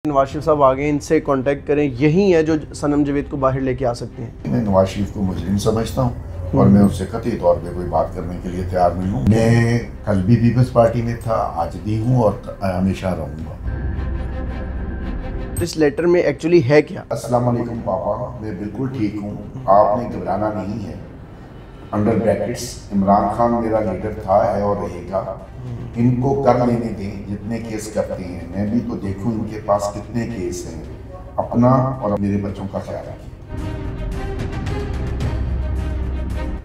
नवाज शरीफ साहब आगे इनसे कांटेक्ट करें, यही है जो सनम जावेद को बाहर लेके आ सकते हैं। मैं नवाज शरीफ को मुजरिम समझता हूँ और मैं उससे कतई तौर पे कोई बात करने के लिए तैयार नहीं हूँ। मैं कल भी पीपल्स पार्टी में था, आज भी हूँ और हमेशा रहूँगा। इस लेटर में एक्चुअली है क्या? अस्सलाम वालेकुम पापा, मैं बिल्कुल ठीक हूँ, आपने घबराना नहीं है। अंडर ब्रैकेट्स इमरान खान मेरा लीडर था, है और रहेगा। इनको कर लेने दें जितने केस करते हैं, मैं भी तो देखूं इनके पास कितने केस हैं। अपना और मेरे बच्चों का ख्याल रखें।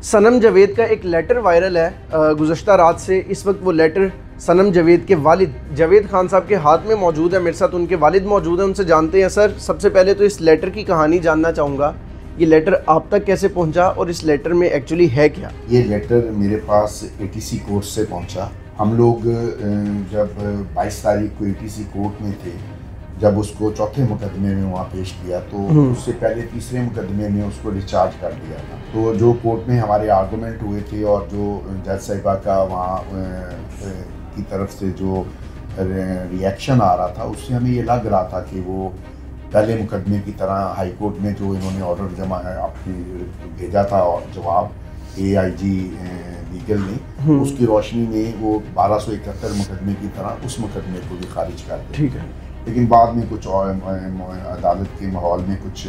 सनम जावेद का एक लेटर वायरल है गुज़श्ता रात से। इस वक्त वो लेटर सनम जावेद के वालिद जावेद खान साहब के हाथ में मौजूद है। मेरे साथ उनके वालिद मौजूद हैं, उनसे जानते हैं। सर, सबसे पहले तो इस लेटर की कहानी जानना चाहूँगा। ये लेटर आप तक कैसे पहुँचा और इस लेटर में एक्चुअली है क्या? ये लेटर मेरे पास ATC कोर्ट से पहुँचा। हम लोग जब 22 तारीख को ATC कोर्ट में थे, जब उसको चौथे मुकदमे में वहाँ पेश किया तो उससे पहले तीसरे मुकदमे में उसको डिस्चार्ज कर दिया था। तो जो कोर्ट में हमारे आर्गूमेंट हुए थे और जो जज साहिबा का वहाँ की तरफ से जो रिएक्शन आ रहा था, उससे हमें ये लग रहा था कि वो पहले मुकदमे की तरह हाई कोर्ट में जो इन्होंने ऑर्डर जमा अपनी भेजा था और जवाब AIG लीगल ने, उसकी रोशनी में वो 1271 मुकदमे की तरह उस मुकदमे को भी खारिज कर दिया। ठीक है। लेकिन बाद में कुछ अदालत के माहौल में कुछ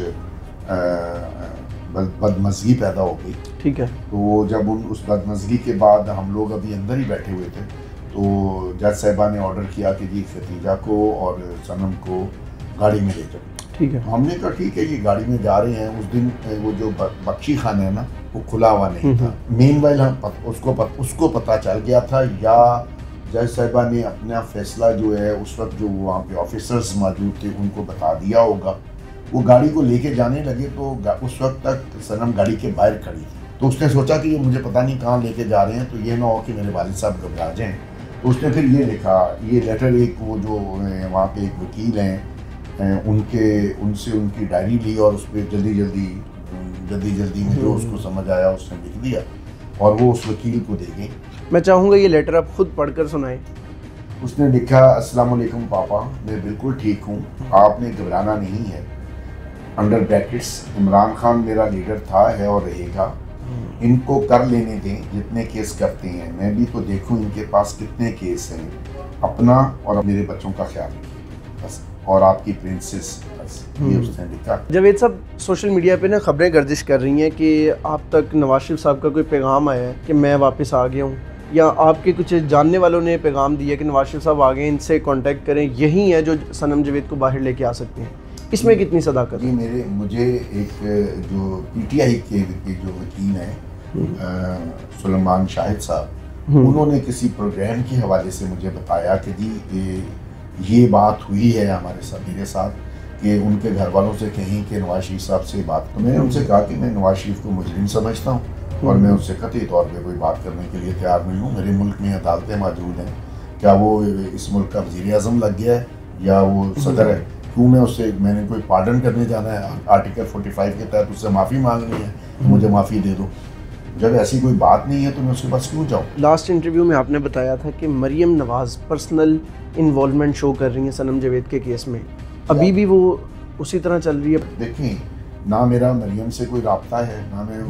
बदमज़गी पैदा हो गई। ठीक है। तो जब उस बदमज़गी के बाद हम लोग अभी अंदर ही बैठे हुए थे, तो जज साहिबा ने ऑर्डर किया कि जी खतीजा को और सनम को गाड़ी में ले जाओ। ठीक है। हमने कहा ठीक है, ये गाड़ी में जा रहे हैं। उस दिन वो जो बख्शी खाना है ना, वो खुला हुआ नहीं था। मीनवाइल उसको पता चल गया था, या जज साहिबा ने अपना फैसला जो है उस वक्त जो वहाँ पे ऑफिसर्स मौजूद थे उनको बता दिया होगा। वो गाड़ी को लेके जाने लगे तो उस वक्त तक सनम गाड़ी के बाहर खड़ी थी। तो उसने सोचा कि ये मुझे पता नहीं कहाँ लेके जा रहे हैं, तो ये ना हो कि मेरे वालिद साहब घबरा जाएँ। तो उसने फिर ये लिखा, ये लेटर एक वो जो वहाँ पे एक वकील हैं उनसे उनकी डायरी ली और उस पर जल्दी में जो उसको समझ आया उसने लिख दिया और वो उस वकील को दे गई। मैं चाहूँगा ये लेटर आप खुद पढ़कर सुनाएं। उसने लिखा, अस्सलाम वालेकुम पापा, मैं बिल्कुल ठीक हूँ, आपने घबराना नहीं है। अंडर ब्रैकेट्स इमरान खान मेरा लीडर था, है और रहेगा। इनको कर लेने दें जितने केस करते हैं, मैं भी तो देखूँ इनके पास कितने केस हैं। अपना और मेरे बच्चों का ख्याल रखें बस, और आपकी प्रिंसेस बस, ये उसने लिखा। जावेद साहब, सोशल मीडिया पे ना खबरें गर्दिश कर रही हैं कि आप तक नवाज शरीफ साहब का कोई पैगाम आया है कि मैं वापस आ गया हूँ, या आपके कुछ जानने वालों ने पैगाम दिया कि नवाज शरीफ साहब आगे इनसे कांटेक्ट करें, यही है जो सनम जावेद को बाहर लेके आ सकते हैं। इसमें कितनी सदाकत है? मुझे एक जो PTI के जो वकील हैं सुलेमान शाहिद साहब, उन्होंने किसी प्रोग्राम के हवाले से मुझे बताया कि जी ये बात हुई है मेरे साथ कि उनके घर वालों से कहीं कि नवाज शरीफ साहब से बात। तो मैंने उनसे कहा कि मैं नवाज शरीफ को मुजरिम समझता हूँ और मैं उससे कतई तौर पे कोई बात करने के लिए तैयार नहीं हूँ। मेरे मुल्क में अदालतें मौजूद हैं, क्या वो इस मुल्क का वज़ीर आज़म लग गया है या वो सदर है? क्यों मैंने कोई पार्डन करने जाना है? आर्टिकल 45 के तहत उससे माफ़ी मांगनी है, मुझे माफ़ी दे दो। जब ऐसी कोई बात नहीं है तो मैं उसके पास क्यों जाऊँ? लास्ट इंटरव्यू में आपने बताया था कि Maryam Nawaz personal involvement show कर रही हैं सनम जावेद के केस में, अभी भी वो उसी तरह चल रही है? देखें, ना मेरा मरियम से कोई राब्ता है, ना मैं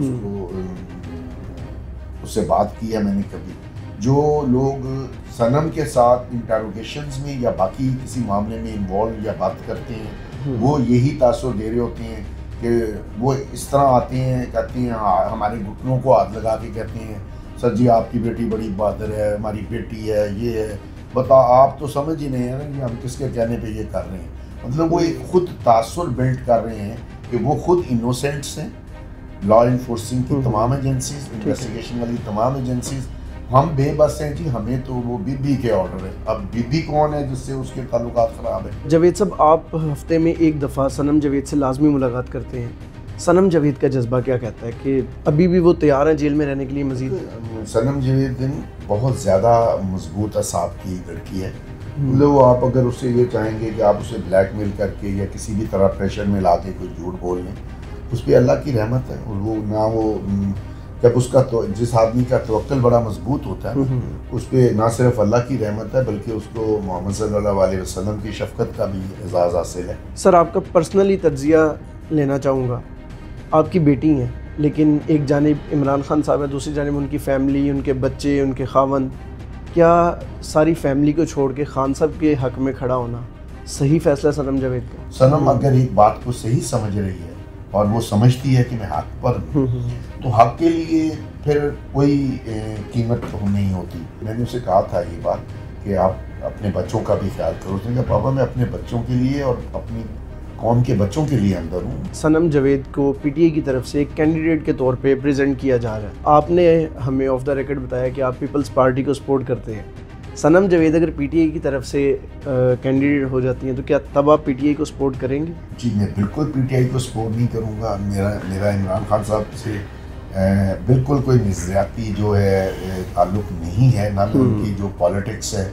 उससे बात की है मैंने कभी। जो लोग सनम के साथ इंटरोगेशंस में या बाकी किसी मामले में इन्वॉल्व या बात करते हैं, वो यही तासुर दे रहे होते हैं कि वो इस तरह आते हैं, कहते हैं हमारे घुटनों को हाथ लगा के कहते हैं सर जी आपकी बेटी बड़ी बहादुर है, हमारी बेटी है, ये है। बता, आप तो समझ ही नहीं है ना कि हम किसके कहने पे ये कर रहे हैं। मतलब वो एक खुद तासुर बिल्ड कर रहे हैं कि वो खुद इनोसेंट्स हैं। लॉ इन्फोर्सिंग की तमाम एजेंसीज, इन्वेस्टिगेशन वाली तमाम एजेंसीज, हम बेबस हैं जी, हमें तो वो बीबी के ऑर्डर है। अब बीबी कौन है जिससे उसके ताल्लुकात ख़राब है? जावेद साहब, आप हफ्ते में एक दफ़ा सनम जावेद से लाजमी मुलाकात करते हैं। सनम जावेद का जज्बा क्या कहता है कि अभी भी वो तैयार है जेल में रहने के लिए मजीद? सनम जावेद बहुत ज़्यादा मजबूत असाब की लड़की है। मतलब आप अगर उससे ये चाहेंगे कि आप उसे ब्लैकमेल करके या किसी भी तरह प्रेशर में ला के कोई झूठ बोल लें, उस पर अल्लाह की रहमत है। और वो ना वो जब उसका तो जिस आदमी का तवक्कुल बड़ा मजबूत होता है उस पर ना सिर्फ अल्लाह की रहमत है बल्कि उसको मोहम्मद सल्लल्लाहु अलैहि वसल्लम की शफ़क़त का भी एजाज़ हासिल है। सर आपका पर्सनली तज्ज़िया लेना चाहूँगा। आपकी बेटी हैं लेकिन एक जानिब इमरान खान साहब है, दूसरी जानिब उनकी फ़ैमिली, उनके बच्चे, उनके खावंद। क्या सारी फैमिली को छोड़ के खान साहब के हक़ में खड़ा होना सही फ़ैसला सनम जावेद का? सनम अगर एक बात को सही समझ रही है और वो समझती है कि मैं हक पर हूँ तो हक के लिए फिर कोई कीमत तो नहीं होती। मैंने उसे कहा था ये बात कि आप अपने बच्चों का भी ख्याल करो। उसने कहा पापा मैं अपने बच्चों के लिए और अपनी कौम के बच्चों के लिए अंदर हूँ। सनम जावेद को पीटीआई की तरफ से एक कैंडिडेट के तौर पे प्रेजेंट किया जा रहा है। आपने हमें ऑफ द रिकॉर्ड बताया कि आप पीपल्स पार्टी को सपोर्ट करते हैं। सनम जावेद अगर पीटीआई की तरफ से कैंडिडेट हो जाती हैं तो क्या तब आप पीटीआई को सपोर्ट करेंगे? जी मैं बिल्कुल पीटीआई को सपोर्ट नहीं करूँगा। मेरा इमरान खान साहब से बिल्कुल कोई निज़ाती जो है ताल्लुक़ नहीं है, ना उनकी जो पॉलिटिक्स है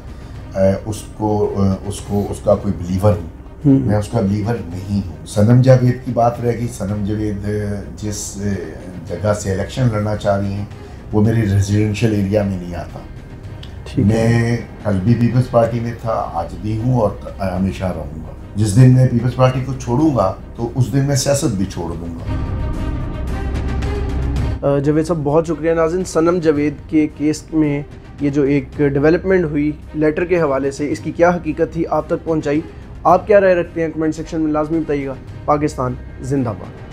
उसका कोई बिलीवर हूँ। मैं उसका बिलीवर नहीं हूँ। सनम जावेद की बात रहेगी। सनम जावेद जिस जगह से इलेक्शन लड़ना चाह रही हैं वो मेरे रेजिडेंशियल एरिया में नहीं आता। मैं कल भी पीपल्स पार्टी में था, आज भी हूँ और हमेशा रहूँगा। जिस दिन मैं पीपल्स पार्टी को छोड़ूंगा तो उस दिन मैं सियासत भी छोड़ दूँगा। जावेद साहब बहुत शुक्रिया। नाज़रीन, सनम जावेद के केस में ये जो एक डेवलपमेंट हुई लेटर के हवाले से, इसकी क्या हकीकत थी आप तक पहुँचाई। आप क्या राय रखते हैं कमेंट सेक्शन में लाजमी बताइएगा। पाकिस्तान जिंदाबाद।